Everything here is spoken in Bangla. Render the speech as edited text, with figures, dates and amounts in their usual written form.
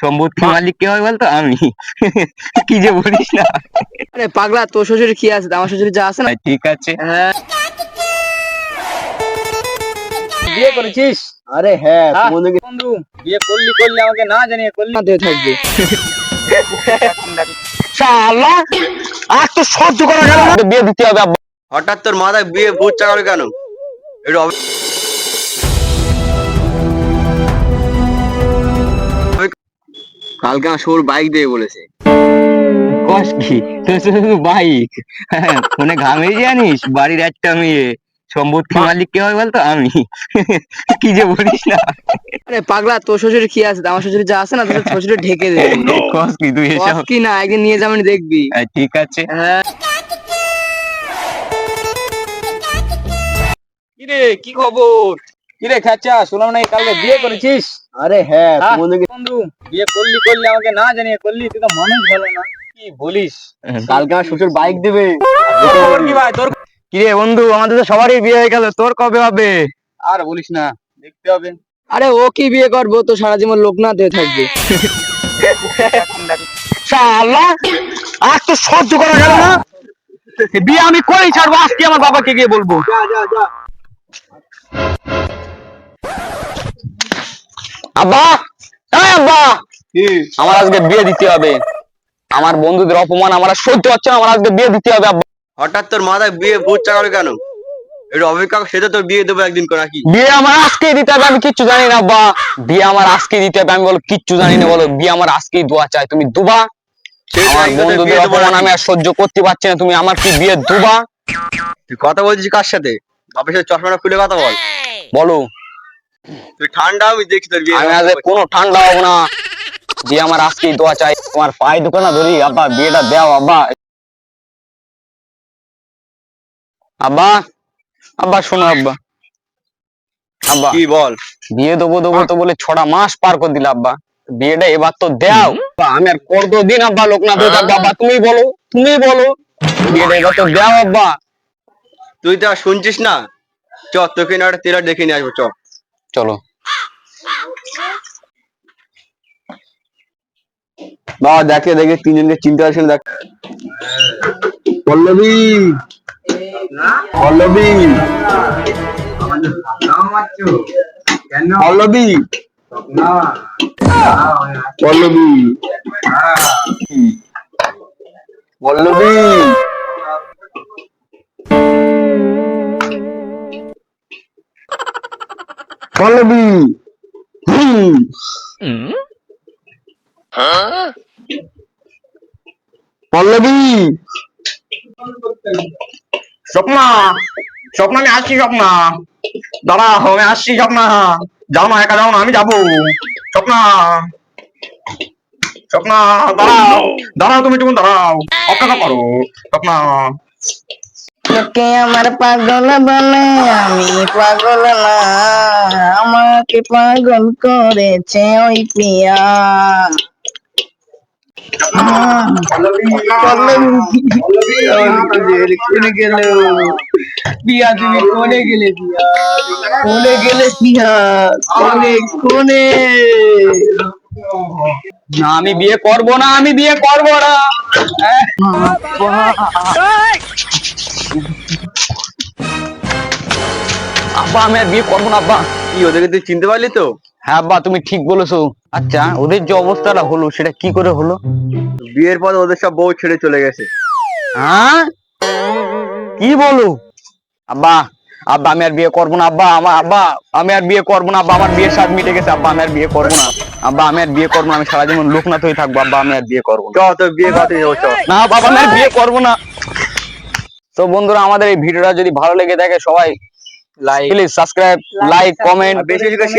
সম্পত্তির মালিক কে হয় বলতো? আমি। কি যে বলিস না। আরে পাগলা, তোর শ্বশুরের কি আছে? আমার শ্বশুরের যা আছে না। ঠিক আছে। হ্যাঁ, বিয়ে করেছিস? আরে হ্যাঁ, হ্যাঁ, বন্ধুকে বন্ধু বিয়ে করলি আমাকে না জানিয়ে করলি, না দিয়ে থাকবে। শালা আর তো সহ্য করা গেল না, বিয়ে দিতে হবে আব্বা। হঠাৎ তোর মাথায় বিয়ে ভূত চাকালো কেন? একটু কালকে আমার সৌর বাইক দিয়ে বলেছে। কস কি তোর শুধু বাইক? ফোনে ঘামে জানিস, বাড়ির একটা মেয়ে সম্পত্তির মালিক কে হয় বলতো? আমি। কি যে বলিস না। আরে পাগলা, তোর শ্বশুরের কি আছে? আমার শ্বশুরের যা আছে না, তোর শ্বশুরের ঢেকে দেবে। কস কি তুই এসব? কি না, একদিন নিয়ে যাবেন দেখবি। ঠিক আছে। হ্যাঁ, কিরে কি খবর? কিরে খাচ্চা, শুনলাম নাকি কালকে বিয়ে করেছিস? আরে হ্যাঁ, হ্যাঁ, বন্ধুকে বন্ধু বিয়ে করলি আমাকে না জানিয়ে করলি, তুই তো মানুষ ভালো না, কি বলিস? কালকে আমার শ্বশুর বাইক দেবে। তোর খবর কি ভাই? তোর কি রে বন্ধু, আমাদের তো সবারই বিয়ে হয়ে গেল, তোর কবে হবে? আর বলিস না, দেখতে হবে। আরে ও কি বিয়ে করবো? তো সারা জীবন লোকনাথ হয়ে থাকবে। শালা আর তো সহ্য করা গেল না, বিয়ে আমি করেই ছাড়বো, আজকে আমার বাবাকে গিয়ে বলবো। আব্বা, এই আব্বা, আমার আজকে বিয়ে দিতে হবে। আমার বন্ধুদের অপমান আমার আর সহ্য হচ্ছে না, আমার আজকে বিয়ে দিতে হবে আব্বা। হঠাৎ তোর মাথায় বিয়ে ভূত চাকালো কেন? একটু অপেক্ষা কর, সেটা তোর বিয়ে দেবো একদিন করে নাকি? বিয়ে আমার আজকেই দিতে হবে, আমি কিচ্ছু জানি না আব্বা। বিয়ে আমার আজকেই দিতে হবে, আমি বলো কিচ্ছু জানি না, বলো বিয়ে আমার আজকেই দোয়া চাই, তুমি দুবা। আমার বন্ধুদের অপমান আমি আর সহ্য করতে পারছি না, তুমি আমার কি বিয়ে দুবা? তুই কথা বলছিস কার সাথে? বাপের সাথে চশমাটা খুলে কথা বল। বলো। তুই ঠান্ডা, আমি দেখছি তোর বিয়ে। আমি আজ কোনো ঠান্ডা হবো না, বিয়ে আমার আজকেই দোয়া চাই, তোমার পায়ে দোকানা ধরি আব্বা, বিয়েটা দাও আব্বা। আব্বা, আব্বা শোনো আব্বা, আব্বা কি বল? বিয়ে দেবো দেবো তো বলে 6টা মাস পার করে দিল আব্বা, বিয়েটা এবার তো দাও। আমি আর কতদিন আব্বা লোকনাথ হয়ে থাকবো আব্বা, তুমি বলো, বিয়েটা এবার তো দাও আব্বা। তুই তো আর শুনছিস না, চ তোকে না একটা ট্রেলার দেখে নিয়ে আসবো, চ। চলো বাবা দেখে দেখে তিনজনকে চিনতে পারছি না। দেখ, পল্লবী, পল্লবী, পল্লবী, পল্লবী, পল্লবী, পল্লবী, পল্লবী, স্বপ্না, স্বপ্না আমি আসছি, স্বপ্না দাঁড়াও, আমি আসছি, স্বপ্না যাও না, একা যাও না, আমি যাবো। স্বপ্না, স্বপ্না দাঁড়াও, দাঁড়াও, তুমি তুমি দাঁড়াও, অপেক্ষা করো স্বপ্না। তোকে আমার পাগল বলে, আমি পাগল না, আমাকে পাগল করেছে ওই পিয়া। কোনে গেল পিয়া? তুমি কোনে গেলে পিয়া? কোনে গেলে পিয়া? কোনে কোনে? না আমি বিয়ে করবো না, আমি বিয়ে করবো না। আব্বা আমি আর বিয়ে করবো না আব্বা। কি ওদেরকে তুই চিনতে পারলি তো? হ্যাঁ আব্বা তুমি ঠিক বলেছো। আচ্ছা ওদের যে অবস্থাটা হলো সেটা কি করে হলো? বিয়ের পর ওদের সব বউ ছেড়ে চলে গেছে। হ্যাঁ কি বলো? আব্বা, আব্বা আমি আর বিয়ে করবো না আব্বা, আব্বা আমি আর বিয়ে করবো না আব্বা, আমার বিয়ের স্বাদ মিটে গেছে আব্বা, আমি আর বিয়ে করবো না আব্বা, আমি আর বিয়ে করবো না, আমি সারা জীবন লোকনাথ হয়ে থাকবো আব্বা, আমি আর বিয়ে করবো না। চ তোর বিয়ে করতে যাবো, চ। না বাবা আমি আর বিয়ে করবো না। তো বন্ধুরা আমাদের এই ভিডিওটা যদি ভালো লেগে থাকে সবাই প্লিজ সাবস্ক্রাইব, লাইক, কমেন্ট, বেশি বেশি করে